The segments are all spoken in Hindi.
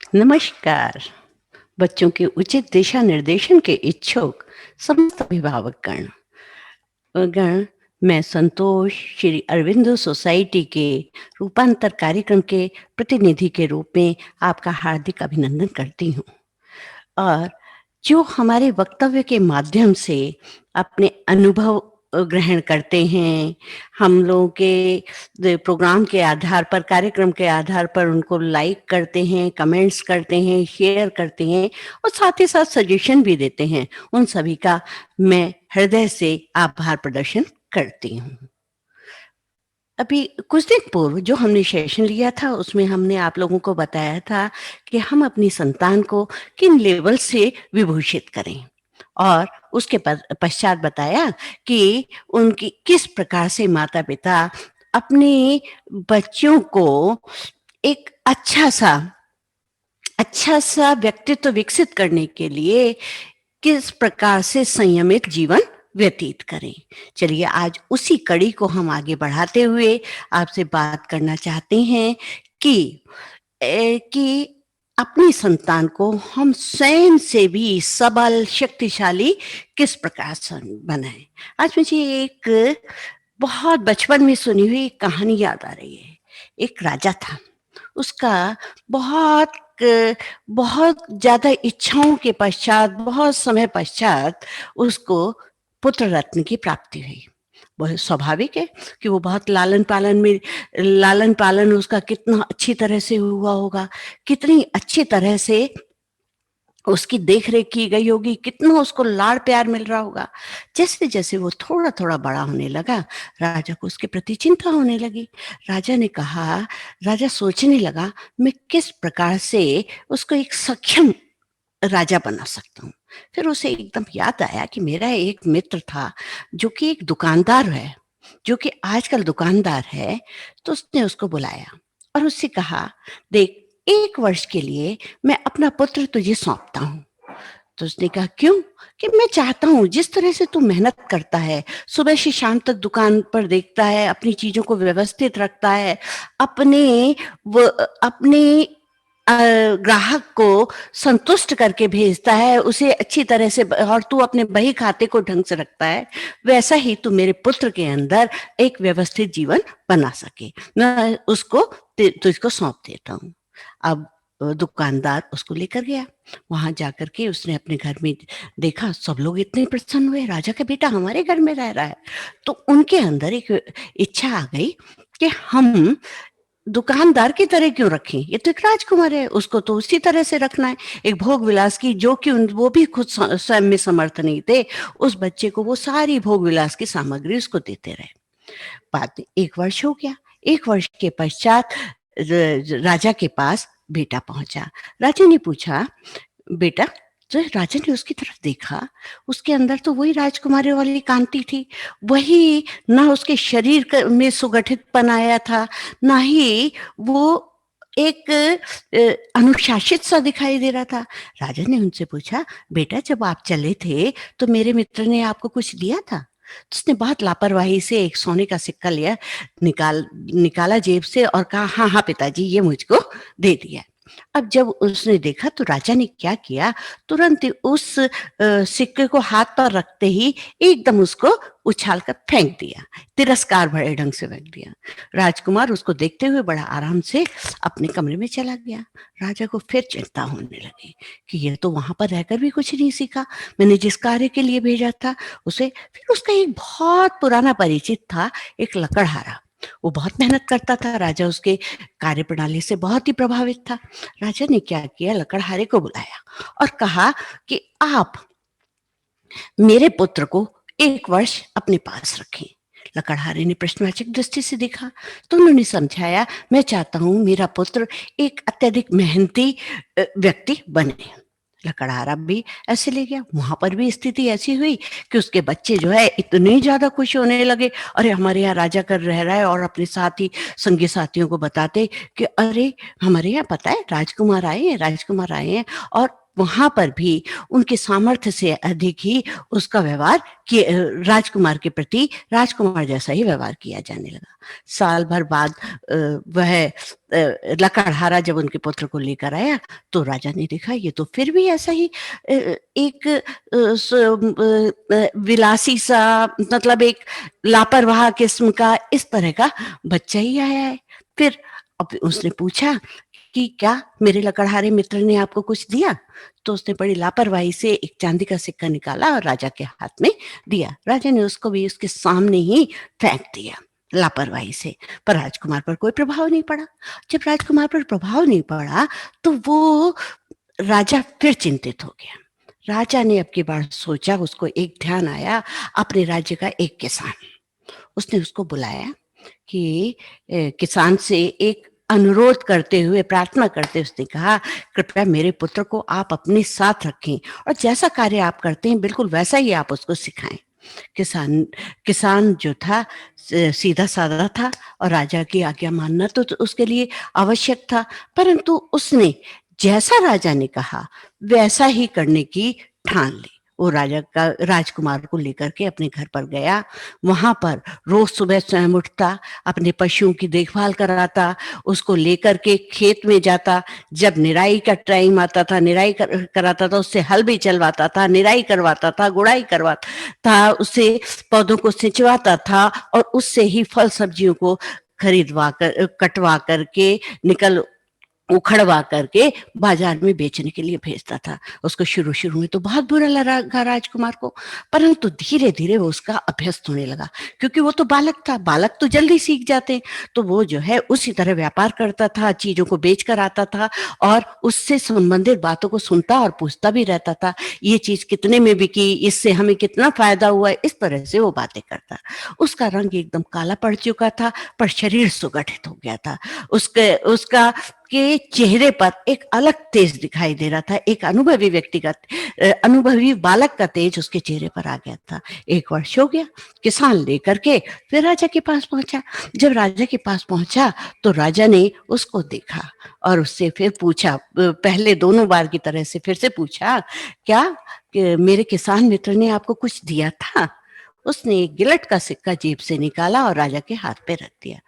नमस्कार। बच्चों के उचित दिशा निर्देशन के इच्छुक समस्त अभिभावकगण गण मैं संतोष श्री अरविंदो सोसाइटी के रूपांतर कार्यक्रम के प्रतिनिधि के रूप में आपका हार्दिक अभिनंदन करती हूँ। और जो हमारे वक्तव्य के माध्यम से अपने अनुभव ग्रहण करते हैं, हम लोगों के प्रोग्राम के आधार पर, कार्यक्रम के आधार पर उनको लाइक करते हैं, कमेंट्स करते हैं, शेयर करते हैं और साथ ही साथ सजेशन भी देते हैं, उन सभी का मैं हृदय से आभार प्रदर्शन करती हूँ। अभी कुछ दिन पूर्व जो हमने सेशन लिया था उसमें हमने आप लोगों को बताया था कि हम अपनी संतान को किन लेवल से विभूषित करें और उसके पश्चात बताया कि उनकी किस प्रकार से माता पिता अपने बच्चों को एक अच्छा सा व्यक्तित्व विकसित करने के लिए किस प्रकार से संयमित जीवन व्यतीत करें। चलिए आज उसी कड़ी को हम आगे बढ़ाते हुए आपसे बात करना चाहते हैं कि अपनी संतान को हम स्वयं से भी सबल शक्तिशाली किस प्रकार से बनाएं। आज मुझे एक बहुत बचपन में सुनी हुई कहानी याद आ रही है। एक राजा था, उसका बहुत बहुत ज्यादा इच्छाओं के पश्चात, बहुत समय पश्चात उसको पुत्र रत्न की प्राप्ति हुई। बहुत स्वाभाविक है कि वो बहुत लालन पालन उसका कितना अच्छी तरह से हुआ होगा, कितनी अच्छी तरह से उसकी देख रेख की गई होगी, कितना उसको लाड़ प्यार मिल रहा होगा। जैसे जैसे वो थोड़ा थोड़ा बड़ा होने लगा, राजा को उसके प्रति चिंता होने लगी। राजा सोचने लगा, मैं किस प्रकार से उसको एक सक्षम राजा बना सकता हूँ। फिर उसे एकदम याद आया कि मेरा एक मित्र था जो कि एक दुकानदार है, जो कि आजकल दुकानदार है। तो उसने उसको बुलाया और उससे कहा, देख, 1 वर्ष के लिए मैं अपना पुत्र तुझे सौंपता हूँ। तो उसने कहा, क्यों? कि मैं चाहता हूँ जिस तरह से तू मेहनत करता है, सुबह से शाम तक दुकान पर देखता है, अपनी चीजों को व्यवस्थित रखता है, अपने वो अपने ग्राहक को संतुष्ट करके भेजता है, उसे अच्छी तरह से, और तू अपने बही खाते को ढंग से रखता है, वैसा ही तू मेरे पुत्र के अंदर एक व्यवस्थित जीवन बना सके, मैं उसको तुझको सौंप देता हूँ। अब दुकानदार उसको लेकर गया। वहां जाकर के उसने अपने घर में देखा, सब लोग इतने प्रसन्न हुए, राजा का बेटा हमारे घर में रह रहा है। तो उनके अंदर एक इच्छा आ गई कि हम दुकानदार की तरह क्यों रखें, ये तो एक राजकुमार है, उसको तो उसी तरह से रखना है। एक भोग विलास की, जो कि वो भी खुद स्वयं में समर्थ नहीं थे, उस बच्चे को वो सारी भोग विलास की सामग्री उसको देते रहे। बाद में 1 वर्ष हो गया। 1 वर्ष के पश्चात राजा के पास बेटा पहुंचा। राजा ने पूछा, बेटा, तो राजा ने उसकी तरफ देखा, उसके अंदर तो वही राजकुमारी वाली कांति थी, वही, ना उसके शरीर में सुगठितपन आया था, ना ही वो एक अनुशासित सा दिखाई दे रहा था। राजा ने उनसे पूछा, बेटा, जब आप चले थे तो मेरे मित्र ने आपको कुछ दिया था? तो उसने बहुत लापरवाही से एक सोने का सिक्का लिया, निकाला जेब से और कहा, हाँ हाँ पिताजी, ये मुझको दे दिया। अब जब उसने देखा तो राजा ने क्या किया, तुरंत ही उस सिक्के को हाथ पर रखते ही एकदम उसको उछाल कर फेंक दिया, तिरस्कार भरे ढंग से फेंक दिया। राजकुमार उसको देखते हुए बड़ा आराम से अपने कमरे में चला गया। राजा को फिर चिंता होने लगी कि ये तो वहां पर रहकर भी कुछ नहीं सीखा, मैंने जिस कार्य के लिए भेजा था उसे। फिर उसका एक बहुत पुराना परिचित था, एक लकड़हारा, वो बहुत मेहनत करता था, राजा उसके कार्य प्रणाली से बहुत ही प्रभावित था। राजा ने क्या किया, लकड़हारे को बुलाया और कहा कि आप मेरे पुत्र को 1 वर्ष अपने पास रखें। लकड़हारे ने प्रश्नवाचक दृष्टि से देखा तो उन्होंने समझाया, मैं चाहता हूं मेरा पुत्र एक अत्यधिक मेहनती व्यक्ति बने। लकड़हारा भी ऐसे ले गया। वहां पर भी स्थिति ऐसी हुई कि उसके बच्चे जो है इतने ज्यादा खुश होने लगे, अरे हमारे यहाँ राजा कर रह रहा है, और अपने साथी संगी साथियों को बताते कि अरे हमारे यहाँ पता है राजकुमार आए हैं, राजकुमार आए हैं, और वहां पर भी उनके सामर्थ्य से अधिक ही उसका व्यवहार राजकुमार के प्रति राजकुमार जैसा ही व्यवहार किया जाने लगा। साल भर बाद वह लकड़हारा जब उनके पुत्र को लेकर आया तो राजा ने देखा ये तो फिर भी ऐसा ही एक विलासी सा, मतलब एक लापरवाह किस्म का इस तरह का बच्चा ही आया है। फिर अब उसने पूछा कि क्या मेरे लकड़हारे मित्र ने आपको कुछ दिया? तो उसने बड़ी लापरवाही से एक चांदी का सिक्का निकाला और राजा के हाथ में दिया। राजा ने उसको भी उसके सामने ही फेंक दिया लापरवाही से, पर राजकुमार पर कोई प्रभाव नहीं पड़ा। जब राजकुमार पर प्रभाव नहीं पड़ा तो वो राजा फिर चिंतित हो गया। राजा ने अब की बार सोचा, उसको एक ध्यान आया, अपने राज्य का एक किसान, उसने उसको बुलाया कि किसान से एक अनुरोध करते हुए, प्रार्थना करते उसने कहा, कृपया मेरे पुत्र को आप अपने साथ रखें और जैसा कार्य आप करते हैं बिल्कुल वैसा ही आप उसको सिखाएं। किसान किसान जो था सीधा साधा था और राजा की आज्ञा मानना तो उसके लिए आवश्यक था, परंतु उसने जैसा राजा ने कहा वैसा ही करने की ठान ली। वो राजकुमार को लेकर के अपने घर पर गया। वहां पर रोज सुबह स्वयं उठता, अपने पशुओं की देखभाल कराता, उसको लेकर के खेत में जाता। जब निराई का टाइम आता था कराता था, उससे हल भी चलवाता था, निराई करवाता था, गुड़ाई करवाता था, उससे पौधों को सिंचवाता था और उससे ही फल सब्जियों को खरीदवा कर, कटवा करके, उखड़वा करके बाजार में बेचने के लिए भेजता था। उसको शुरू शुरू में तो बहुत बुरा लगा राजकुमार को, परंतु धीरे धीरे वो उसका अभ्यस्त होने लगा, क्योंकि वो तो बालक था, बालक तो जल्दी सीख जाते हैं। तो वो जो है उसी तरह व्यापार करता था, चीजों को बेच कर आता था और उससे संबंधित बातों को सुनता और पूछता भी रहता था, ये चीज कितने में बिकी, इससे हमें कितना फायदा हुआ, इस तरह से वो बातें करता। उसका रंग एकदम काला पड़ चुका था, पर शरीर सुगठित हो गया था। उसका के चेहरे पर एक अलग तेज दिखाई दे रहा था, एक अनुभवी बालक का तेज उसके चेहरे पर आ गया था। 1 वर्ष हो गया, किसान लेकर के फिर राजा के पास पहुंचा। जब राजा के पास पहुंचा तो राजा ने उसको देखा और उससे फिर पूछा, पहले दोनों बार की तरह से फिर से पूछा, क्या मेरे किसान मित्र ने आपको कुछ दिया था? उसने एक गिलट का सिक्का जेब से निकाला और राजा के हाथ पे रख दिया।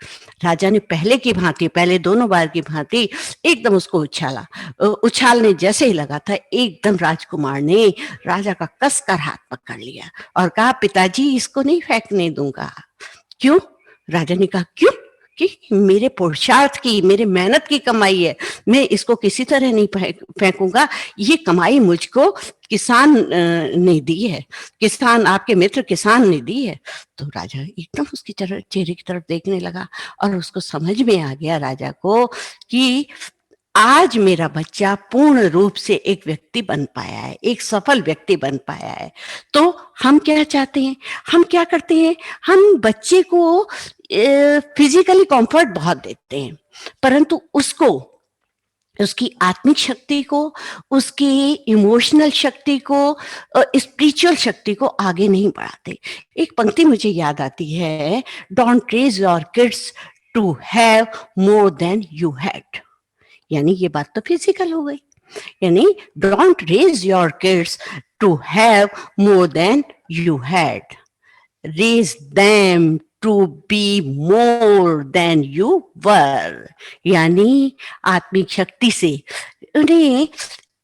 राजा ने पहले दोनों बार की भांति एकदम उसको उछाला। उछालने जैसे ही लगा था, एकदम राजकुमार ने राजा का कसकर हाथ पकड़ लिया और कहा, पिताजी इसको नहीं फेंकने दूंगा। क्यों? राजा ने कहा, क्यों? कि मेरे पुरुषार्थ की, मेरे मेहनत की कमाई है, मैं इसको किसी तरह नहीं फेंकूंगा। ये कमाई मुझको किसान ने दी है, किसान, आपके मित्र किसान ने दी है। तो राजा एकदम उसकी चेहरे की तरफ देखने लगा और उसको समझ में आ गया राजा को कि आज मेरा बच्चा पूर्ण रूप से एक व्यक्ति बन पाया है, एक सफल व्यक्ति बन पाया है। तो हम क्या चाहते हैं, हम क्या करते हैं, हम बच्चे को फिजिकली कंफर्ट बहुत देते हैं, परंतु उसको, उसकी आत्मिक शक्ति को, उसकी इमोशनल शक्ति को, स्पिरिचुअल शक्ति को आगे नहीं बढ़ाते। एक पंक्ति मुझे याद आती है, don't raise your kids to have more than you had. यानी ये बात तो फिजिकल हो गई, यानी don't raise your kids to have more than you had, raise them to be more than you were. यानी आत्मिक शक्ति से उन्हें,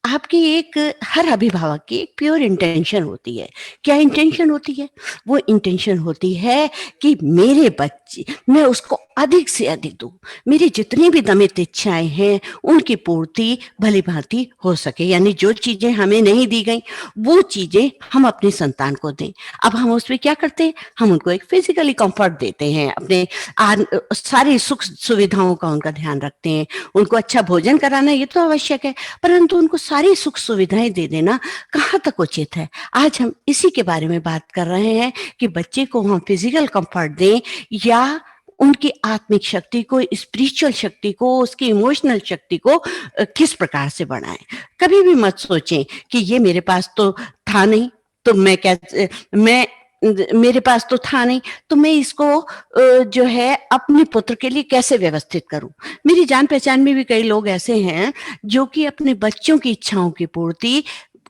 आपकी एक, हर अभिभावक की एक प्योर इंटेंशन होती है। क्या इंटेंशन होती है? वो इंटेंशन होती है कि मेरे बच्चे, मैं उसको अधिक से अधिक दूं, मेरी जितनी भी दमित इच्छाएं हैं उनकी पूर्ति भली भांति हो सके। यानी जो चीजें हमें नहीं दी गई वो चीजें हम अपनी संतान को दें। अब हम उसमें क्या करते हैं, हम उनको एक फिजिकली कंफर्ट देते हैं, अपने सारी सुख सुविधाओं का उनका ध्यान रखते हैं, उनको अच्छा भोजन कराना ये तो आवश्यक है, परंतु उनको सारी सुख सुविधाएं दे देना कहाँ तक उचित है? आज हम इसी के बारे में बात कर रहे हैं कि बच्चे को हम फिजिकल कंफर्ट दें या उनकी आत्मिक शक्ति को, स्पिरिचुअल शक्ति को, उसकी इमोशनल शक्ति को किस प्रकार से बढ़ाएं। कभी भी मत सोचें कि ये मेरे पास तो था नहीं, तो मैं मेरे पास तो था नहीं, तो मैं इसको जो है अपने पुत्र के लिए कैसे व्यवस्थित करूं। मेरी जान पहचान में भी कई लोग ऐसे हैं जो कि अपने बच्चों की इच्छाओं की पूर्ति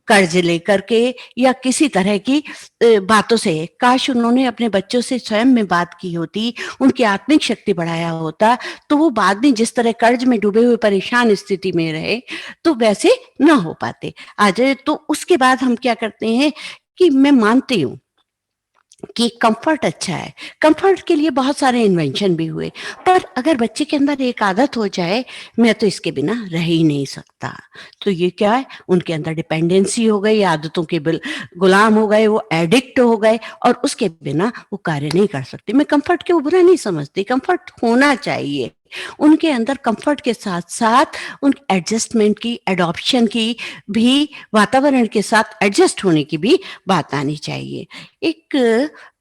कर्ज लेकर के या किसी तरह की बातों से, काश उन्होंने अपने बच्चों से स्वयं में बात की होती, उनकी आत्मिक शक्ति बढ़ाया होता, तो वो बाद में जिस तरह कर्ज में डूबे हुए परेशान स्थिति में रहे, तो वैसे ना हो पाते आज। तो उसके बाद हम क्या करते हैं कि मैं मानती हूँ कि कंफर्ट अच्छा है, कंफर्ट के लिए बहुत सारे इन्वेंशन भी हुए, पर अगर बच्चे के अंदर एक आदत हो जाए, मैं तो इसके बिना रह ही नहीं सकता, तो ये क्या है, उनके अंदर डिपेंडेंसी हो गई, आदतों के गुलाम हो गए, वो एडिक्ट हो गए और उसके बिना वो कार्य नहीं कर सकते। मैं कंफर्ट के वो बुरा नहीं समझती, कंफर्ट होना चाहिए उनके अंदर, कंफर्ट के साथ साथ उन एडजस्टमेंट की, एडॉप्शन की भी, वातावरण के साथ एडजस्ट होने की भी बात आनी चाहिए। एक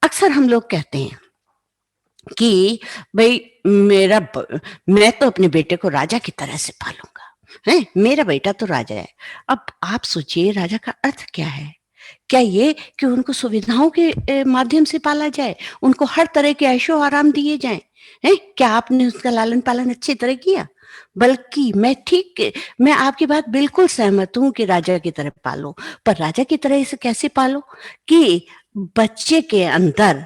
अक्सर हम लोग कहते हैं कि भाई मैं तो अपने बेटे को राजा की तरह से पालूंगा, है मेरा बेटा तो राजा है। अब आप सोचिए राजा का अर्थ क्या है? क्या ये कि उनको सुविधाओं के माध्यम से पाला जाए, उनको हर तरह के ऐशो आराम दिए जाएं? हैं? क्या आपने उसका लालन पालन अच्छी तरह किया? बल्कि मैं आपकी बात बिल्कुल सहमत हूँ कि राजा की तरह पालो, पर राजा की तरह इसे कैसे पालो कि बच्चे के अंदर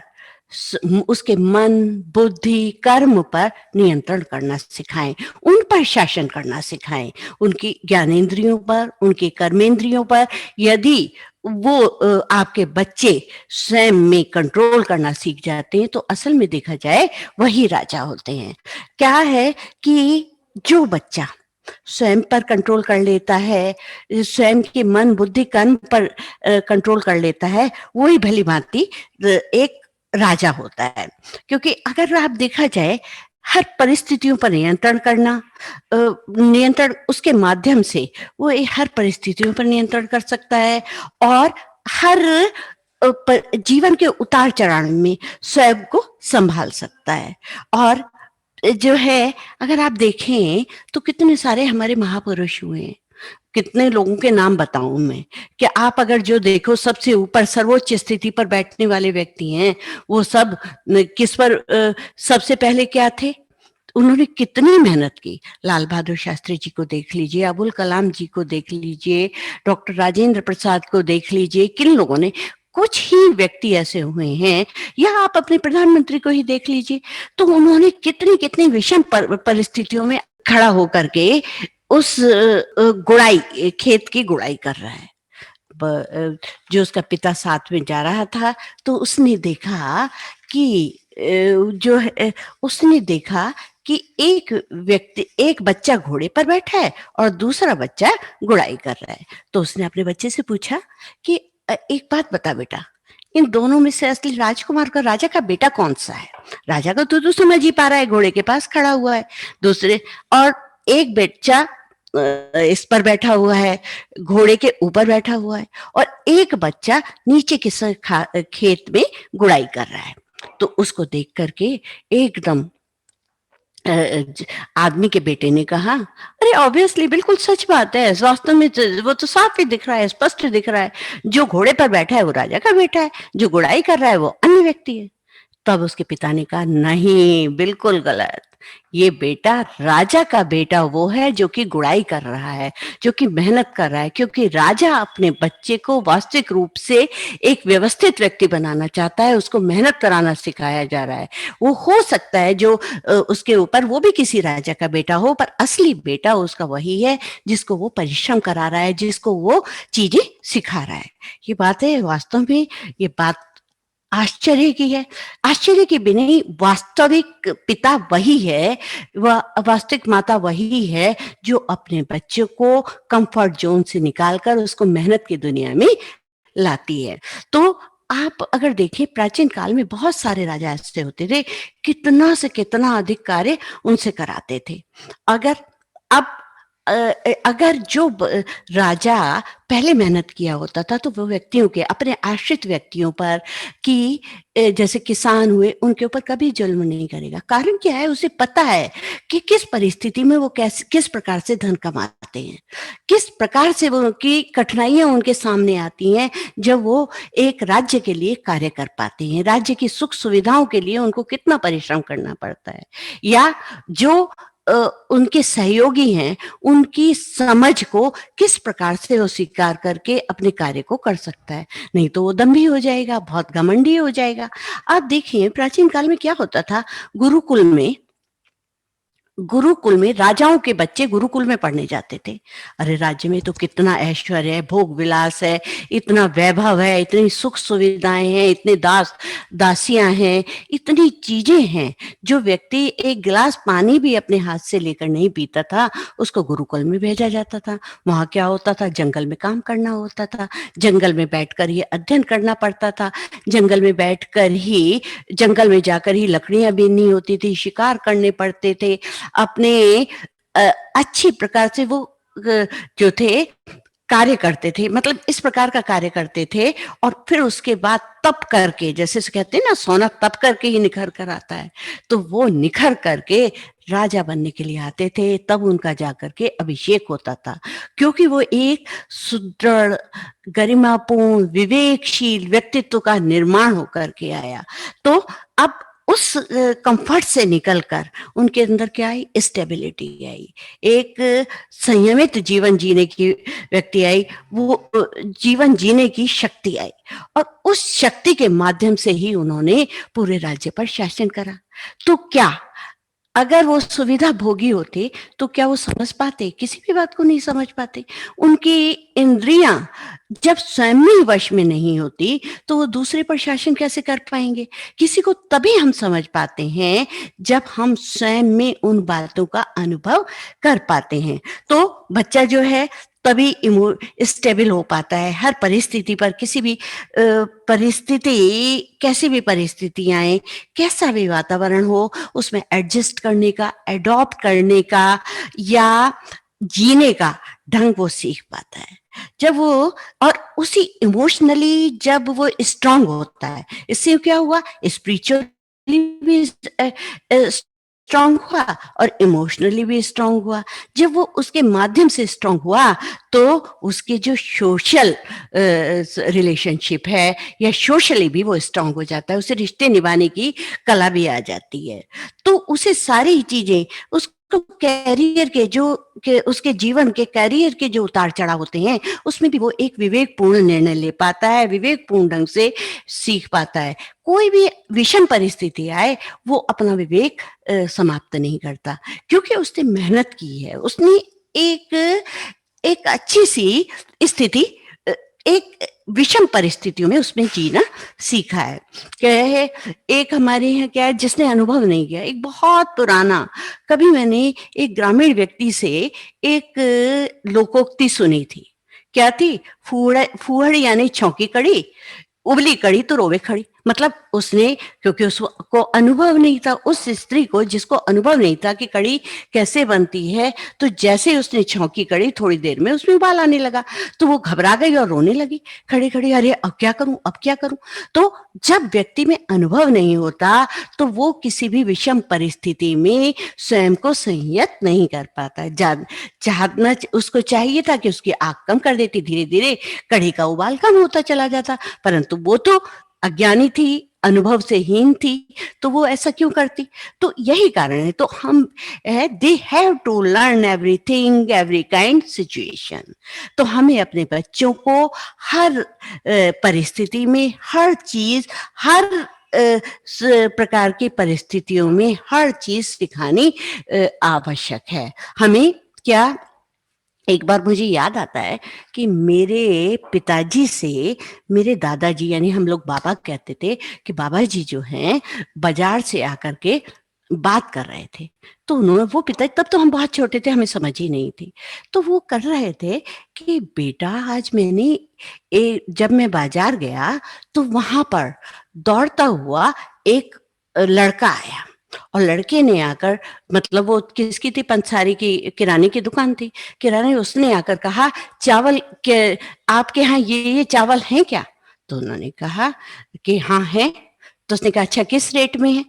उसके मन, बुद्धि, कर्म पर नियंत्रण करना सिखाएं, उन पर शासन करना सिखाएं, उनकी ज्ञानेंद्रियों पर, उनके कर्मेंद्रियों पर। यदि वो आपके बच्चे स्वयं में कंट्रोल करना सीख जाते हैं, तो असल में देखा जाए वही राजा होते हैं। क्या है कि जो बच्चा स्वयं पर कंट्रोल कर लेता है, स्वयं के मन, बुद्धि, कर्म पर कंट्रोल कर लेता है, वही भली भांति एक राजा होता है। क्योंकि अगर आप देखा जाए, हर परिस्थितियों पर नियंत्रण करना, नियंत्रण उसके माध्यम से वो हर परिस्थितियों पर नियंत्रण कर सकता है और हर जीवन के उतार चढ़ाव में स्वयं को संभाल सकता है। और जो है, अगर आप देखें तो कितने सारे हमारे महापुरुष हुए हैं, कितने लोगों के नाम बताऊं मैं कि आप अगर जो देखो सबसे ऊपर सर्वोच्च स्थिति पर बैठने वाले व्यक्ति हैं, वो सब किस पर सबसे पहले क्या थे, उन्होंने कितनी मेहनत की। लाल बहादुर शास्त्री जी को देख लीजिए, अबुल कलाम जी को देख लीजिए, डॉक्टर राजेंद्र प्रसाद को देख लीजिए, किन लोगों ने, कुछ ही व्यक्ति ऐसे हुए हैं, या आप अपने प्रधानमंत्री को ही देख लीजिए, तो उन्होंने कितनी कितनी विषम परिस्थितियों में खड़ा होकर के उस गुड़ाई, खेत की गुड़ाई कर रहा है। जो उसका पिता साथ में जा रहा था, तो उसने देखा कि जो है, उसने देखा कि एक बच्चा घोड़े पर बैठा है और दूसरा बच्चा गुड़ाई कर रहा है। तो उसने अपने बच्चे से पूछा कि एक बात बता बेटा, इन दोनों में से असली राजकुमार का, राजा का बेटा कौन सा है? राजा का तो तू समझ ही पा रहा है, घोड़े के पास खड़ा हुआ है, दूसरे, और एक बच्चा इस पर बैठा हुआ है, घोड़े के ऊपर बैठा हुआ है, और एक बच्चा नीचे के खेत में गुड़ाई कर रहा है। तो उसको देख करके एकदम आदमी के बेटे ने कहा, अरे ऑब्वियसली बिल्कुल सच बात है, वास्तव में वो तो साफ ही दिख रहा है, स्पष्ट दिख रहा है, जो घोड़े पर बैठा है वो राजा का बेटा है, जो गुड़ाई कर रहा है वो अन्य व्यक्ति है। तब उसके पिता ने कहा, नहीं, बिल्कुल गलत, ये बेटा, राजा का बेटा वो है जो कि गुड़ाई कर रहा है, जो कि मेहनत कर रहा है, क्योंकि राजा अपने बच्चे को वास्तविक रूप से एक व्यवस्थित व्यक्ति बनाना चाहता है, उसको मेहनत कराना सिखाया जा रहा है। वो हो सकता है जो उसके ऊपर वो भी किसी राजा का बेटा हो, पर असली बेटा उसका वही है जिसको वो परिश्रम करा रहा है, जिसको वो चीजें सिखा रहा है। ये बात है, वास्तव में ये बात आश्चर्य की है। आश्चर्य की भी नहीं, वास्तविक पिता वही है, वह वास्तविक माता वही है जो अपने बच्चे को कंफर्ट जोन से निकालकर उसको मेहनत की दुनिया में लाती है। तो आप अगर देखें, प्राचीन काल में बहुत सारे राजा ऐसे होते थे, कितना से कितना अधिक कार्य उनसे कराते थे। अगर अब अगर जो राजा पहले मेहनत किया होता था तो वो व्यक्तियों के अपने आश्रित व्यक्तियों पर कि जैसे किसान हुए उनके ऊपर कभी जुल्म नहीं करेगा। कारण क्या है, उसे पता है कि किस परिस्थिति में वो कैसे किस प्रकार से धन कमाते हैं, किस प्रकार से वो उनकी कठिनाइयां उनके सामने आती हैं जब वो एक राज्य के लिए कार्य कर पाते हैं। राज्य की सुख सुविधाओं के लिए उनको कितना परिश्रम करना पड़ता है, या जो अ, उनके सहयोगी हैं उनकी समझ को किस प्रकार से वो स्वीकार करके अपने कार्य को कर सकता है। नहीं तो वो दंभी हो जाएगा, बहुत घमंडी हो जाएगा। आप देखिए प्राचीन काल में क्या होता था, गुरुकुल में गुरुकुल में राजाओं के बच्चे गुरुकुल में पढ़ने जाते थे। अरे राज्य में तो कितना ऐश्वर्य है, भोग विलास है, इतना वैभव है, इतनी सुख सुविधाएं हैं, इतने दास दासियां हैं, इतनी चीजें हैं। जो व्यक्ति एक गिलास पानी भी अपने हाथ से लेकर नहीं पीता था उसको गुरुकुल में भेजा जाता था। वहां क्या होता था, जंगल में काम करना होता था, जंगल में बैठकर ये अध्ययन करना पड़ता था, जंगल में बैठकर ही जंगल में जाकर ही लकड़ियां बीननी होती थी, शिकार करने पड़ते थे। अपने अच्छी प्रकार से वो जो थे कार्य करते थे, मतलब इस प्रकार का कार्य करते थे। और फिर उसके बाद तप करके, जैसे से कहते हैं ना, सोना तप करके ही निखर कर आता है, तो वो निखर करके राजा बनने के लिए आते थे। तब उनका जाकर के अभिषेक होता था, क्योंकि वो एक सुदृढ़ गरिमापूर्ण विवेकशील व्यक्तित्व का निर्माण होकर के आया। तो अब उस कंफर्ट से निकलकर उनके अंदर क्या आई, स्टेबिलिटी आई, एक संयमित जीवन जीने की व्यक्ति आई, वो जीवन जीने की शक्ति आई। और उस शक्ति के माध्यम से ही उन्होंने पूरे राज्य पर शासन करा। तो क्या अगर वो सुविधा भोगी होते तो क्या वो समझ पाते? किसी भी बात को नहीं समझ पाते। उनकी इंद्रियां जब स्वयं में ही वश में नहीं होती तो वो दूसरे पर शासन कैसे कर पाएंगे? किसी को तभी हम समझ पाते हैं जब हम स्वयं में उन बातों का अनुभव कर पाते हैं। तो बच्चा जो है तभी स्टेबल हो पाता है हर परिस्थिति पर। किसी भी परिस्थिति, कैसी भी परिस्थिति आए, कैसा भी वातावरण हो, उसमें एडजस्ट करने का, एडॉप्ट करने का या जीने का ढंग वो सीख पाता है जब वो, और उसी इमोशनली जब वो स्ट्रांग होता है। इससे क्या हुआ, स्पिरिचुअली भी स्ट्रांग हुआ और इमोशनली भी स्ट्रांग हुआ। जब वो उसके माध्यम से स्ट्रांग हुआ तो उसके जो सोशल रिलेशनशिप है या सोशली भी वो स्ट्रांग हो जाता है, उसे रिश्ते निभाने की कला भी आ जाती है। तो उसे सारी चीजें, उसको कैरियर के जो के उसके जीवन के कैरियर के जो उतार चढ़ाव होते हैं उसमें भी वो एक विवेकपूर्ण निर्णय ले पाता है, विवेकपूर्ण ढंग से सीख पाता है। कोई भी विषम परिस्थिति आए वो अपना विवेक समाप्त नहीं करता, क्योंकि उसने मेहनत की है, उसने एक एक अच्छी सी स्थिति, एक विषम परिस्थितियों में उसने जीना सीखा है। क्या है, एक हमारे यहाँ क्या है, जिसने अनुभव नहीं किया, एक बहुत पुराना, कभी मैंने एक ग्रामीण व्यक्ति से एक लोकोक्ति सुनी थी। क्या थी, फूहड़ फूहड़ यानी छौंकी कड़ी, उबली कड़ी तो रोवे खड़ी। मतलब उसने, क्योंकि उसको अनुभव नहीं था, उस स्त्री को जिसको अनुभव नहीं था कि कड़ी कैसे बनती है, तो जैसे ही उसने छौंकी कड़ी, थोड़ी देर में उसमें उबाल आने लगा, तो वो घबरा गई और रोने लगी खड़ी खड़ी, अरे अब क्या करूं, अब क्या करूं। तो जब व्यक्ति में अनुभव नहीं होता तो वो किसी भी विषम परिस्थिति में स्वयं को संयत नहीं कर पाता। चाहना उसको चाहिए था कि उसकी आग कम कर देती, धीरे धीरे कड़ी का उबाल कम होता चला जाता, परंतु वो तो अज्ञानी थी, अनुभव से हीन थी, तो वो ऐसा क्यों करती। तो यही कारण है। तो हम, they have to learn everything every kind situation. तो हमें अपने बच्चों को हर परिस्थिति में, हर चीज, हर प्रकार की परिस्थितियों में हर चीज सिखानी आवश्यक है। हमें क्या, एक बार मुझे याद आता है कि मेरे पिताजी से मेरे दादाजी, यानी हम लोग बाबा कहते थे, कि बाबा जी जो हैं बाजार से आकर के बात कर रहे थे। तो उन्होंने, वो पिताजी, तब तो हम बहुत छोटे थे, हमें समझ ही नहीं थी, तो वो कर रहे थे कि बेटा आज मैंने जब मैं बाजार गया तो वहां पर दौड़ता हुआ एक लड़का आया। और लड़के ने आकर, मतलब वो किसकी थी, पंसारी की, किराने की दुकान थी, किराने, उसने आकर कहा, चावल के आपके यहाँ ये चावल हैं क्या? तो उन्होंने कहा कि हाँ है। तो उसने कहा अच्छा किस रेट में है?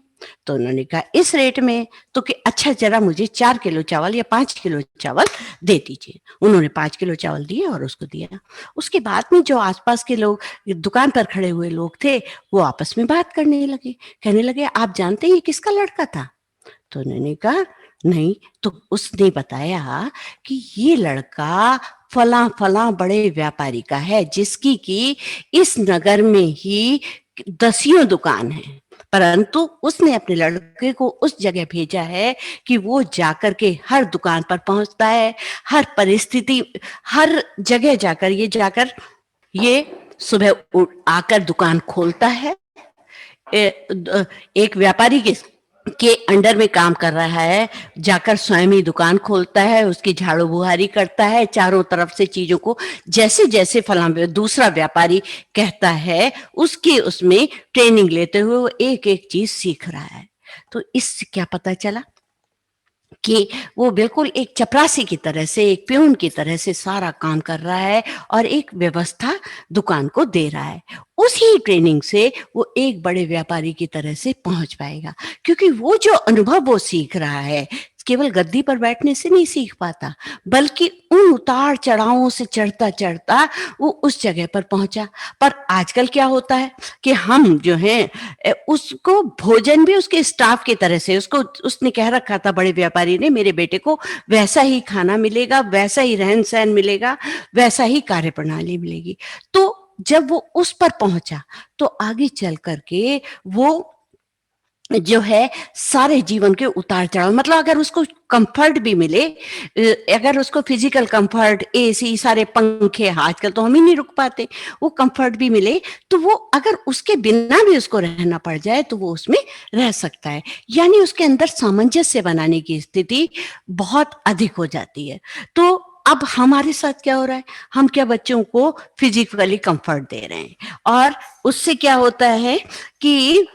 तो उन्होंने कहा इस रेट में है। तो कि अच्छा जरा मुझे 4 किलो चावल या 5 किलो चावल दे दीजिए। उन्होंने 5 किलो चावल दिए और उसको दिया। उसके बाद में जो आसपास के लोग, दुकान पर खड़े हुए लोग थे, वो आपस में बात करने लगे, कहने लगे आप जानते हैं ये किसका लड़का था? तो उन्होंने कहा नहीं। तो उसने बताया कि ये लड़का फला फला बड़े व्यापारी का है, जिसकी कि इस नगर में ही दसियों दुकान है, परंतु उसने अपने लड़के को उस जगह भेजा है कि वो जाकर के हर दुकान पर पहुंचता है, हर परिस्थिति, हर जगह जाकर ये सुबह आकर दुकान खोलता है, एक व्यापारी के अंडर में काम कर रहा है, जाकर स्वयं ही दुकान खोलता है, उसकी झाड़ू बुहारी करता है, चारों तरफ से चीजों को जैसे जैसे फला दूसरा व्यापारी कहता है उसकी उसमें ट्रेनिंग लेते हुए वो एक एक चीज सीख रहा है। तो इससे क्या पता चला कि वो बिल्कुल एक चपरासी की तरह से, एक प्यून की तरह से सारा काम कर रहा है और एक व्यवस्था दुकान को दे रहा है। उसी ट्रेनिंग से वो एक बड़े व्यापारी की तरह से पहुंच पाएगा, क्योंकि वो जो अनुभव वो सीख रहा है केवल गद्दी पर बैठने से नहीं सीख पाता, बल्कि उन उतार चढ़ावों से चढ़ता चढ़ता वो उस जगह पर पहुंचा। पर आजकल क्या होता है कि हम जो हैं उसको भोजन भी उसके स्टाफ की तरह से, उसको उसने कह रखा था बड़े व्यापारी ने, मेरे बेटे को वैसा ही खाना मिलेगा, वैसा ही रहन सहन मिलेगा, वैसा ही कार्य प्रणाली मिलेगी। तो जब वो उस पर पहुंचा तो आगे चल करके वो जो है सारे जीवन के उतार चढ़ाव, मतलब अगर उसको कंफर्ट भी मिले, अगर उसको फिजिकल कंफर्ट, एसी, सारे पंखे, आजकल तो हम ही नहीं रुक पाते, वो कंफर्ट भी मिले, तो वो अगर उसके बिना भी उसको रहना पड़ जाए तो वो उसमें रह सकता है। यानी उसके अंदर सामंजस्य बनाने की स्थिति बहुत अधिक हो जाती है। तो अब हमारे साथ क्या हो रहा है, हम क्या बच्चों को फिजिकली कंफर्ट दे रहे हैं, और उससे क्या होता है कि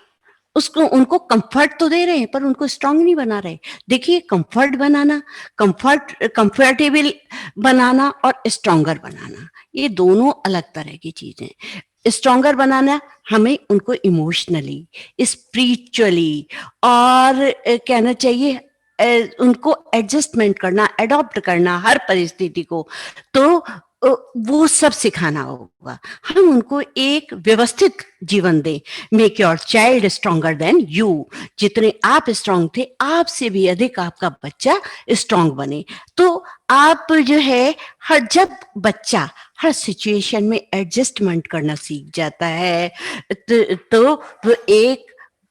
उसको, उनको कंफर्ट तो दे रहे हैं पर उनको स्ट्रांग नहीं बना रहे। देखिए, कंफर्ट बनाना, कंफर्टेबल बनाना और स्ट्रांगर बनाना, ये दोनों अलग तरह की चीजें। स्ट्रांगर बनाना हमें उनको इमोशनली, स्पिरिचुअली और कहना चाहिए उनको एडजस्टमेंट करना, अडॉप्ट करना हर परिस्थिति को, तो वो सब सिखाना होगा। हम उनको एक व्यवस्थित जीवन दें। Make your child stronger than you. जितने आप स्ट्रांग थे, आपसे भी अधिक आपका बच्चा स्ट्रांग बने। तो आप जो है, हर जब बच्चा हर सिचुएशन में एडजस्टमेंट करना सीख जाता है तो वो एक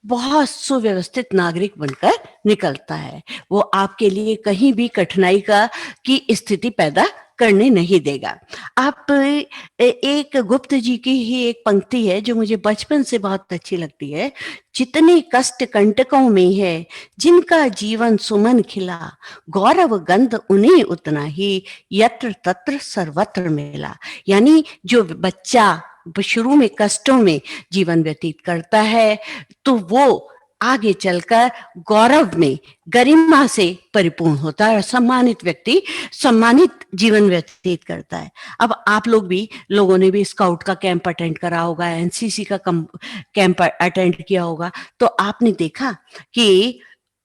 बहुत सुव्यवस्थित नागरिक बनकर निकलता है। वो आपके लिए कहीं भी कठिनाई का की स्थिति पैदा करने नहीं देगा। आप एक गुप्त जी की ही एक पंक्ति है जो मुझे बचपन से बहुत अच्छी लगती है। जितने कष्ट कंटकों में है, जिनका जीवन सुमन खिला, गौरव गंध उन्हें उतना ही, यत्र तत्र सर्वत्र मिला। यानी जो बच्चा शुरू में कष्टों में जीवन व्यतीत करता है, तो वो आगे चलकर गौरव में, गरिमा से परिपूर्ण होता है और सम्मानित व्यक्ति सम्मानित जीवन व्यतीत करता है। अब आप लोग भी, लोगों ने भी स्काउट का कैंप अटेंड करा होगा, एनसीसी का कैंप अटेंड किया होगा, तो आपने देखा कि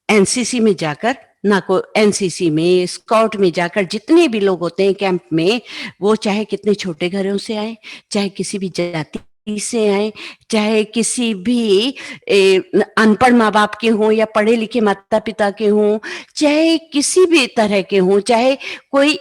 एनसीसी में जाकर, ना को एनसीसी में, स्काउट में जाकर जितने भी लोग होते हैं कैंप में, वो चाहे कितने छोटे घरों से आए, चाहे किसी भी जाति से आए, चाहे किसी भी अनपढ़ माँ बाप के हों या पढ़े लिखे माता पिता के हों, चाहे किसी भी तरह के हों, चाहे कोई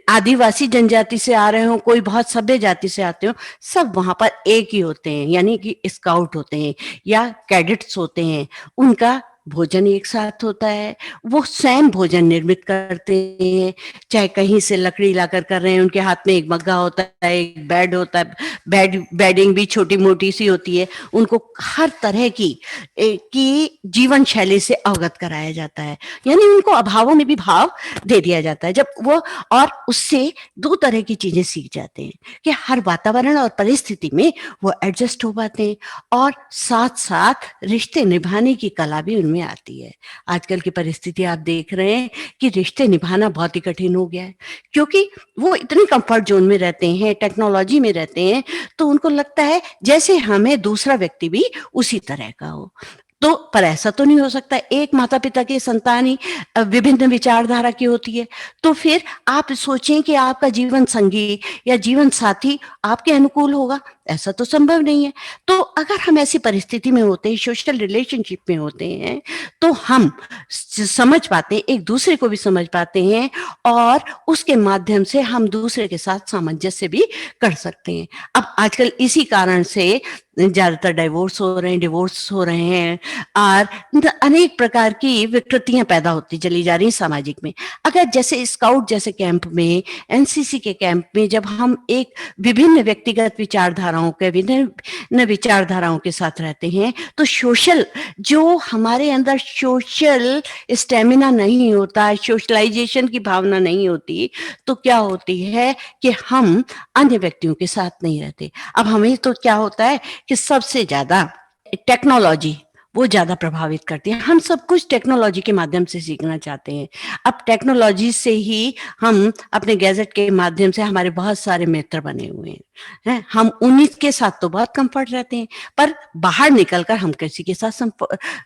आदिवासी जनजाति से आ रहे हो, कोई बहुत सभ्य जाति से आते हो, सब वहां पर एक ही होते हैं, यानी कि स्काउट होते हैं या कैडेट्स होते हैं। उनका भोजन एक साथ होता है, वो स्वयं भोजन निर्मित करते हैं, चाहे कहीं से लकड़ी लाकर कर रहे हैं, उनके हाथ में एक मग्गा होता है, एक बेड होता है, बेडिंग भी छोटी-मोटी सी होती है, उनको हर तरह की जीवन शैली से अवगत कराया जाता है, यानी उनको अभावों में भी भाव दे दिया जाता है, जब वो और उससे 2 तरह की चीज़ें सीख जाते हैं, कि हर वातावरण और परिस्थिति में वो एडजस्ट हो पाते हैं और साथ-साथ रिश्ते निभाने की कला भी उनमें आती है। आजकल की परिस्थिति आप देख रहे हैं कि रिश्ते निभाना बहुत ही कठिन हो गया है, क्योंकि वो इतने कम्फर्ट ज़ोन में रहते हैं, टेक्नोलॉजी में रहते हैं, तो उनको लगता है जैसे हमें दूसरा व्यक्ति भी उसी तरह का हो। तो पर ऐसा तो नहीं हो सकता, एक माता-पिता की संतान ही विभिन्न विचारधारा की होती है। तो फिर आप सोचें कि आपका जीवन संगी या जीवन साथी आपके अनुकूल होगा, ऐसा तो संभव नहीं है। तो अगर हम ऐसी परिस्थिति में होते हैं, सोशल रिलेशनशिप में होते हैं, तो हम समझ पाते हैं, एक दूसरे को भी समझ पाते हैं और उसके माध्यम से हम दूसरे के साथ सामंजस्य भी कर सकते हैं। अब आजकल इसी कारण से ज़्यादातर डिवोर्स हो रहे हैं और अनेक प्रकार की विकृतियां पैदा होती चली जा रही हैं सामाजिक में। अगर जैसे स्काउट जैसे कैंप में, एनसीसी के कैंप में जब हम एक विभिन्न व्यक्तिगत विचारधाराओं के विभिन्न विचारधाराओं के साथ रहते हैं, तो सोशल जो हमारे अंदर सोशल स्टेमिना नहीं होता, सोशलाइजेशन की भावना नहीं होती, तो क्या होती है कि हम अन्य व्यक्तियों के साथ नहीं रहते। अब हमें तो क्या होता है कि सबसे ज़्यादा टेक्नोलॉजी वो ज़्यादा प्रभावित करती है। हम सब कुछ टेक्नोलॉजी के माध्यम से सीखना चाहते हैं। अब टेक्नोलॉजी से ही हम अपने गैजेट के माध्यम से हमारे बहुत सारे मित्र बने हुए हैं, हैं? हम उन्हीं के साथ तो बहुत कम्फर्ट रहते हैं, पर बाहर निकलकर हम किसी के साथ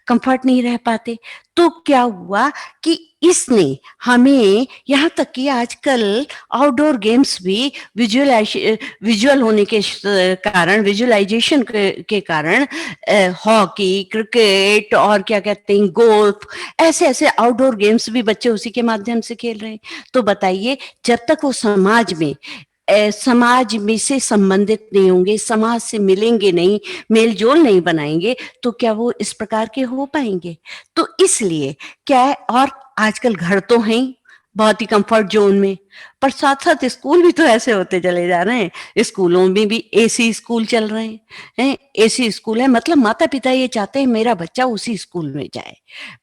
कम्फर्ट नहीं रह पाते। तो क्या हुआ कि इसने हमें यहाँ तक कि आजकल आउटडोर गेम्स भी विजुअल होने के कारण विजुअलाइजेशन के कारण हॉकी, क्रिकेट और क्या कहते हैं गोल्फ ऐसे-ऐसे आउटडोर गेम्स भी बच्चे उसी के माध्यम से खेल रहे हैं। तो बताइए जब तक वो समाज में से संबंधित नहीं होंगे, समाज से मिलेंगे नहीं, मेल-जोल नहीं बनाएँगे, तो क्या वो इस प्रकार के हो पाएँगे? तो इसलिए क्या है और आजकल घर तो हैं ही, बहुत ही कम्फर्ट ज़ोन में, पर साथ-साथ स्कूल भी तो ऐसे होते चले जा रहे हैं। स्कूलों में भी एसी स्कूल चल रहे हैं? एसी स्कूल है मतलब माता-पिता ये चाहते हैं मेरा बच्चा उसी स्कूल में जाए।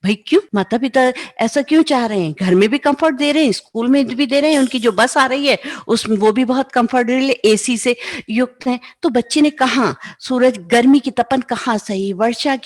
भई क्यों? माता-पिता ऐसा क्यों चाह रहे हैं? घर में भी कम्फर्ट दे रहे हैं, स्कूल में भी दे रहे हैं, उनकी जो बस आ रही है उसमें वो भी बहुत कम्फर्टेबल एसी से युक्त है। तो बच्चे ने कहाँ सूरज गर्मी की तपन कहाँ सही, वर्षा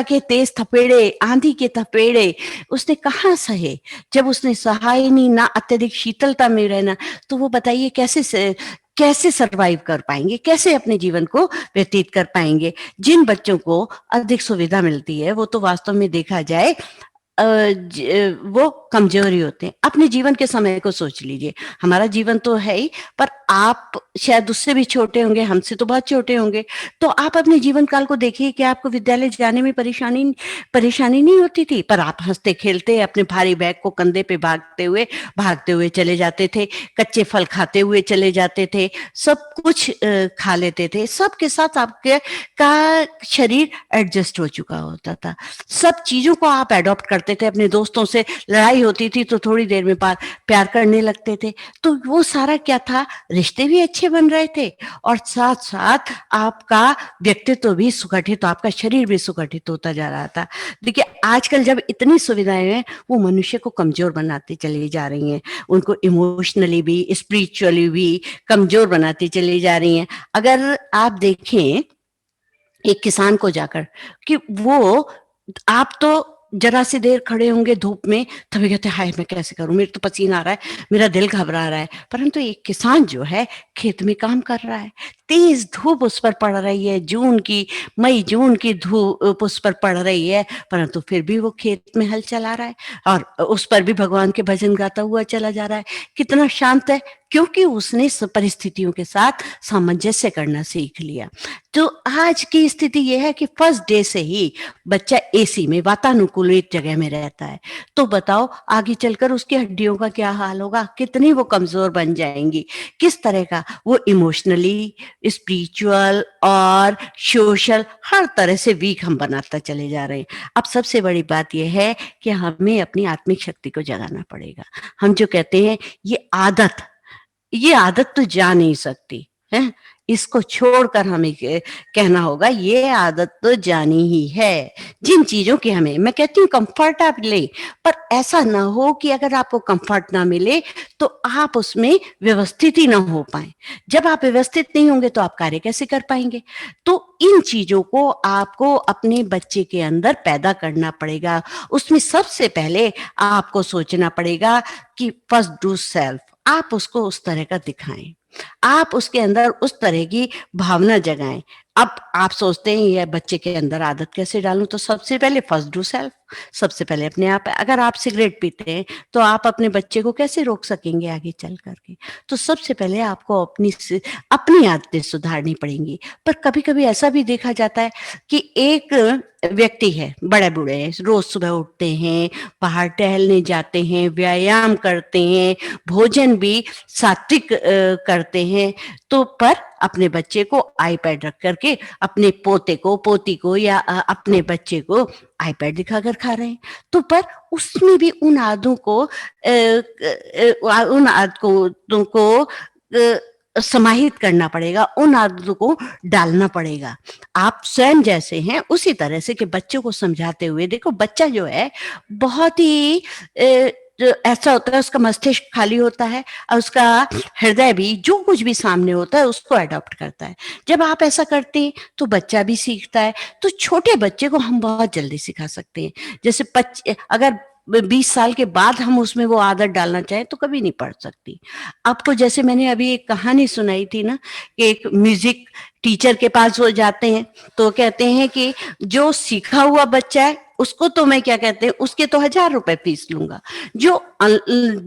के तेज थपेड़े, आँधी के थपेड़े उसने कहाँ सहे? जब उसने सहा ही नहीं, ना अत्यधिक शीतलता में रहना, तो वो बताइए कैसे सर्वाइव कर पाएँगे? कैसे अपने जीवन को व्यतीत कर पाएँगे? जिन बच्चों को अधिक सुविधा मिलती है, वो तो वास्तव में देखा जाए वो कमज़ोर ही होते हैं। अपने जीवन के समय को सोच लीजिए, हमारा जीवन तो है ही, पर आप शायद उससे भी छोटे होंगे, हमसे तो बहुत छोटे होंगे। तो आप अपने जीवन काल को देखिए कि आपको विद्यालय जाने में परेशानी नहीं होती थी, पर आप हँसते-खेलते अपने भारी बैग को कंधे पे भागते हुए चले जाते थे, कच्चे फल खाते हुए चले जाते थे, सब कुछ खा लेते थे। सबके साथ आपके का शरीर एडजस्ट हो चुका होता था। सब चीज़ों को आप एडॉप्ट करते थे, अपने दोस्तों से लड़ाई होती थी तो थोड़ी देर में प्यार करने लगते थे। तो वो सारा क्या था, रिश्ते भी अच्छे बन रहे थे और साथ-साथ आपका व्यक्तित्व भी सुगठित, आपका शरीर भी सुगठित होता जा रहा था। देखिए आजकल जब इतनी सुविधाएँ हैं, वो मनुष्य को कमज़ोर बनाती चली जा रही हैं। उनको इमोशनली भी, स्पिरिचुअली भी कमज़ोर बनाती चली जा रही हैं। अगर आप देखें एक किसान को जाकर कि वो आप तो ज़रा सी देर खड़े होंगे धूप में, तभी कहते हैं, "हाय! मैं कैसे करूँ? मेरे तो पसीना आ रहा है, मेरा दिल घबरा रहा है।" परंतु एक किसान जो है, खेत में काम कर रहा है, तेज़ धूप उस पर पड़ रही है, मई-जून की धूप उस पर पड़ रही है, परंतु फिर भी वो खेत में हल चला रहा है और उस पर भी भगवान के भजन गाता हुआ चला जा रहा है। कितना शांत है, क्योंकि उसने परिस्थितियों के साथ सामंजस्य करना सीख लिया। तो आज की स्थिति ये है कि फर्स्ट डे से ही बच्चा एसी में वातानुकूलित जगह में रहता है। तो बताओ आगे चलकर उसकी हड्डियों का क्या हाल होगा? कितनी वो कमज़ोर बन जाएँगी? किस तरह का वो इमोशनली स्पिरिचुअल और सोशल हर तरह से वीक हम बनाता चले जा रहे हैं। अब सबसे बड़ी बात यह है कि हमें अपनी आत्मिक शक्ति को जगाना पड़ेगा। हम जो कहते हैं ये आदत तो जा नहीं सकती है, इसको छोड़कर हमें कहना होगा ये आदत तो जानी ही है। जिन चीजों की हमें, मैं कहती हूँ कंफर्ट आप ले, पर ऐसा ना हो कि अगर आपको कंफर्ट ना मिले तो आप उसमें व्यवस्थित ही ना हो पाए। जब आप व्यवस्थित नहीं होंगे तो आप कार्य कैसे कर पाएंगे? तो इन चीजों को आपको अपने बच्चे के अंदर पैदा करना पड़ेगा। उसमें सबसे पहले आपको सोचना पड़ेगा कि फर्स्ट डू सेल्फ, आप उसको उस तरह का दिखाएं, आप उसके अंदर उस तरह की भावना जगाएं। अब आप सोचते हैं ये बच्चे के अंदर आदत कैसे डालूं, तो सबसे पहले फर्स्ट डू सेल्फ, सबसे पहले अपने आप। अगर आप सिगरेट पीते हैं तो आप अपने बच्चे को कैसे रोक सकेंगे आगे चल करके? तो सबसे पहले आपको अपनी आदतें सुधारनी पड़ेंगी। पर कभी कभी ऐसा भी देखा जाता है कि एक व्यक्ति है, बड़े बूढ़े हैं, रोज सुबह उठते हैं, बाहर टहलने जाते हैं, व्यायाम करते हैं, भोजन भी सात्विक करते हैं, तो पर अपने बच्चे को आईपैड रख करके अपने पोते को, पोती को या अपने बच्चे को आईपैड दिखाकर खा रहे हैं। तो पर उसमें भी उन आदतों को समाहित करना पड़ेगा, उन आदतों को डालना पड़ेगा। आप स्वयं जैसे हैं उसी तरह से कि बच्चों को समझाते हुए, देखो बच्चा जो है बहुत ही जो ऐसा होता है, उसका मस्तिष्क खाली होता है और उसका हृदय भी जो कुछ भी सामने होता है उसको अडॉप्ट करता है। जब आप ऐसा करते हैं तो बच्चा भी सीखता है। तो छोटे बच्चे को हम बहुत जल्दी सिखा सकते हैं। जैसे अगर 20 साल के बाद हम उसमें वो आदत डालना चाहें तो कभी नहीं पड़ सकती। आपको जैसे मैंने अभी एक कहानी सुनाई थी ना, कि एक म्यूजिक टीचर के पास वो जाते हैं तो कहते हैं कि जो सीखा हुआ बच्चा है उसको तो मैं क्या कहते हैं, उसके तो 1000 रुपए फीस लूंगा, जो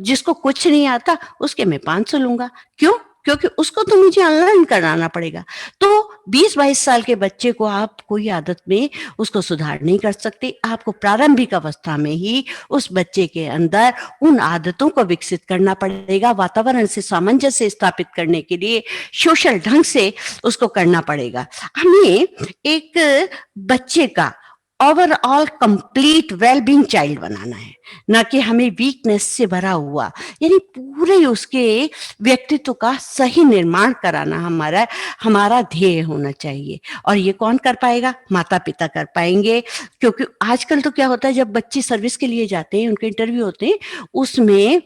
जिसको कुछ नहीं आता उसके मैं 500 लूंगा। क्यों? क्योंकि उसको तो मुझे ऑनलाइन कराना पड़ेगा। तो 20-22 साल के बच्चे को आप कोई आदत में उसको सुधार नहीं कर सकते। आपको प्रारंभिक अवस्था में ही उस बच्चे के अंदर उन आदतों को विकसित करना पड़ेगा, वातावरण से सामंजस्य स्थापित करने के लिए सोशल ढंग से उसको करना पड़ेगा। हमें एक बच्चे का ओवरऑल कंप्लीट वेलबींग चाइल्ड बनाना है, ना कि हमें वीकनेस से भरा हुआ, यानी पूरे उसके व्यक्तित्व का सही निर्माण कराना हमारा हमारा ध्येय होना चाहिए। और ये कौन कर पाएगा? माता पिता कर पाएंगे। क्योंकि आजकल तो क्या होता है, जब बच्चे सर्विस के लिए जाते हैं, उनके इंटरव्यू होते हैं, उसमें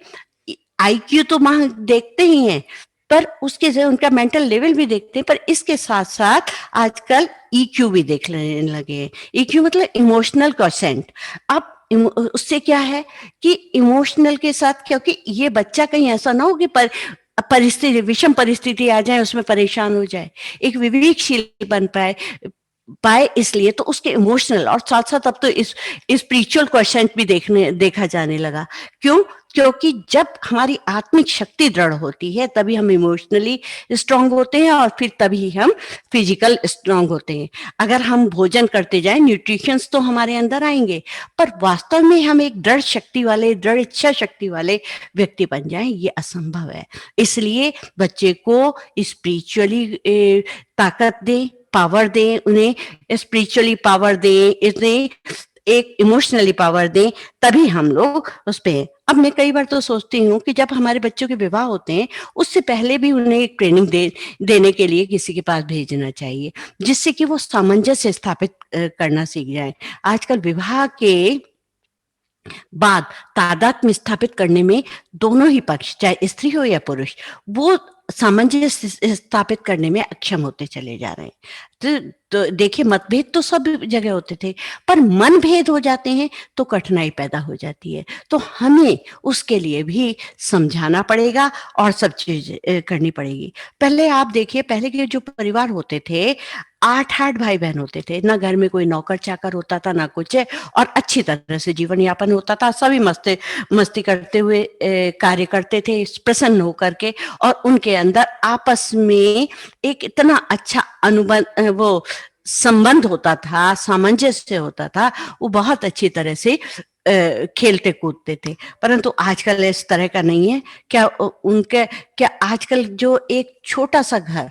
आईक्यू तो वहां देखते ही हैं, पर उसके से उनका मेंटल लेवल भी देखते हैं, पर इसके साथ साथ आजकल ईक्यू भी देख लेने लगे हैं। ईक्यू मतलब इमोशनल क्वोशेंट। अब उससे क्या है कि इमोशनल के साथ, क्योंकि ये बच्चा कहीं ऐसा ना हो कि परिस्थिति, विषम परिस्थिति आ जाए उसमें परेशान हो जाए, एक विवेकशील बन पाए इसलिए तो उसके इमोशनल और साथ साथ अब तो इस स्पिरिचुअल क्वेश्चन भी देखा जाने लगा। क्यों? क्योंकि जब हमारी आत्मिक शक्ति दृढ़ होती है तभी हम इमोशनली स्ट्रांग होते हैं और फिर तभी हम फिजिकल स्ट्रांग होते हैं। अगर हम भोजन करते जाएं, न्यूट्रिशंस तो हमारे अंदर आएंगे, पर वास्तव में हम एक दृढ़ शक्ति वाले, दृढ़ इच्छा शक्ति वाले व्यक्ति बन जाएं, ये असंभव है। इसलिए बच्चे को स्पिरिचुअली ताकत दें, पावर दें, उन्हें स्पिरिचुअली पावर दें, इन्हें एक इमोशनली पावर दें, तभी हम लोग उस पे। अब मैं कई बार तो सोचती हूँ कि जब हमारे बच्चों के विवाह होते हैं उससे पहले भी उन्हें एक ट्रेनिंग देने के लिए किसी के पास भेजना चाहिए, जिससे कि वो सामंजस्य स्थापित करना सीख जाए। आजकल विवाह के बाद तादात्म्य स्थापित करने में दोनों ही पक्ष, चाहे स्त्री हो या पुरुष, वो सामंजस्य स्थापित करने में अक्षम होते चले जा रहे हैं। तो देखिए, मतभेद तो सब जगह होते थे, पर मन भेद हो जाते हैं तो कठिनाई पैदा हो जाती है। तो हमें उसके लिए भी समझाना पड़ेगा और सब चीज करनी पड़ेगी। पहले आप देखिए, पहले के जो परिवार होते थे, 8-8 भाई बहन होते थे, ना घर में कोई नौकर चाकर होता था ना कुछ है, और अच्छी तरह से जीवन यापन होता था। सभी मस्ती करते हुए कार्य करते थे, प्रसन्न होकर के, और उनके अंदर आपस में एक इतना अच्छा अनुबंध, वो संबंध होता था, सामंजस्य होता था, वो बहुत अच्छी तरह से खेलते कूदते थे। परंतु आजकल इस तरह का नहीं है। क्या उनके क्या आजकल जो एक छोटा सा घर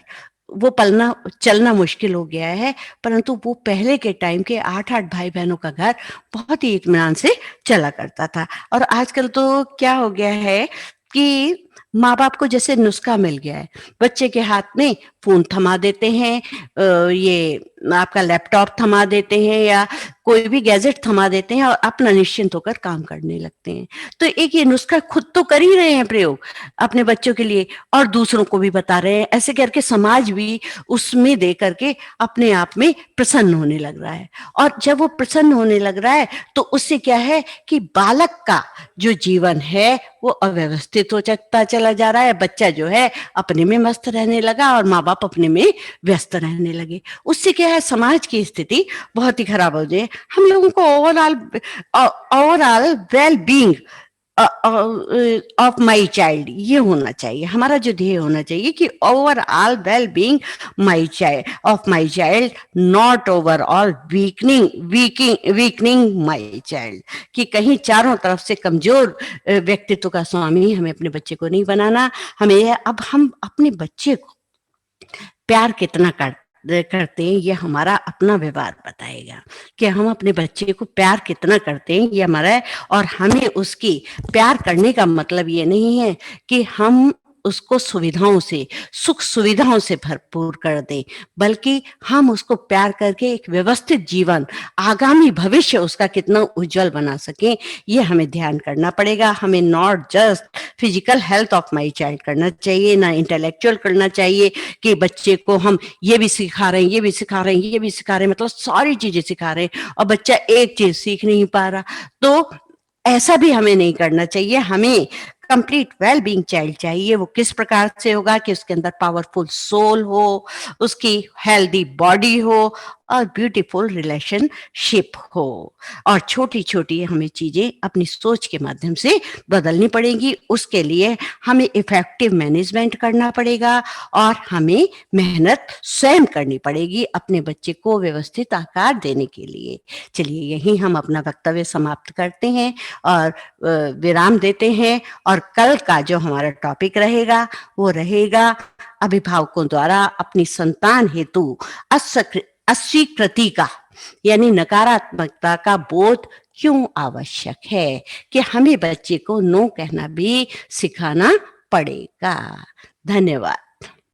वो पलना चलना मुश्किल हो गया है, परंतु वो पहले के टाइम के 8-8 भाई-बहनों का घर बहुत ही इत्मीनान से चला करता था। और आजकल तो क्या हो गया है कि माँ-बाप को जैसे नुस्खा मिल गया है, बच्चे के हाथ में फ़ोन थमा देते हैं, ये आपका लैपटॉप थमा देते हैं या कोई भी गैजेट थमा देते हैं और अपना निश्चिंत होकर काम करने लगते हैं। तो एक ये नुस्खा खुद तो कर ही रहे हैं प्रयोग अपने बच्चों के लिए और दूसरों को भी बता रहे हैं। ऐसे करके समाज भी उसमें दे करके अपने आप में प्रसन्न होने लग रहा है। और जब वो प्रसन्न होने लग रहा है तो उससे क्या है कि बालक का जो जीवन है वो अव्यवस्थित हो जाता चला जा रहा है। बच्चा जो है अपने में मस्त रहने लगा और माँ-बाप अपने में व्यस्त रहने लगे। उससे क्या है समाज की स्थिति बहुत ही खराब हो जाए। हम लोगों को overall well being of my child ये होना चाहिए, हमारा जो ध्येय होना चाहिए कि overall well being my child of my child, not overall weakening my child, कि कहीं चारों तरफ से कमजोर व्यक्तित्व का स्वामी हमें अपने बच्चे को नहीं बनाना। हमें अब हम अपने बच्चे को प्यार कितना करते हैं ये हमारा अपना व्यवहार बताएगा कि हम अपने बच्चे को प्यार कितना करते हैं ये हमारा है। और हमें उसकी प्यार करने का मतलब ये नहीं है कि हम उसको सुविधाओं से सुख सुविधाओं से भरपूर कर दें, बल्कि हम उसको प्यार करके एक व्यवस्थित जीवन आगामी भविष्य उसका कितना उज्जवल बना सकें ये हमें ध्यान करना पड़ेगा। हमें not just physical health of my child करना चाहिए, ना इंटेलेक्चुअल करना चाहिए कि बच्चे को हम ये भी सिखा रहे हैं, ये भी सिखा रहे हैं, ये भी सिखा रहे हैं, मतलब सारी चीजें सिखा रहे हैं और बच्चा एक चीज सीख नहीं पा रहा। तो ऐसा भी हमें नहीं करना चाहिए। हमें कंप्लीट वेल बीइंग चाइल्ड चाहिए। वो किस प्रकार से होगा कि उसके अंदर पावरफुल सोल हो, उसकी हेल्दी बॉडी हो और ब्यूटीफुल रिलेशनशिप हो। और छोटी छोटी हमें चीजें अपनी सोच के माध्यम से बदलनी पड़ेगी। उसके लिए हमें इफेक्टिव मैनेजमेंट करना पड़ेगा और हमें मेहनत स्वयं करनी पड़ेगी अपने बच्चे को व्यवस्थित आकार देने के लिए। चलिए यहीं हम अपना वक्तव्य समाप्त करते हैं और विराम देते हैं। और कल का जो हमारा टॉपिक रहेगा वो रहेगा अभिभावकों द्वारा अपनी संतान हेतु अस्वीकृति का यानी नकारात्मकता का बोध क्यों आवश्यक है, कि हमें बच्चे को नो कहना भी सिखाना पड़ेगा। धन्यवाद।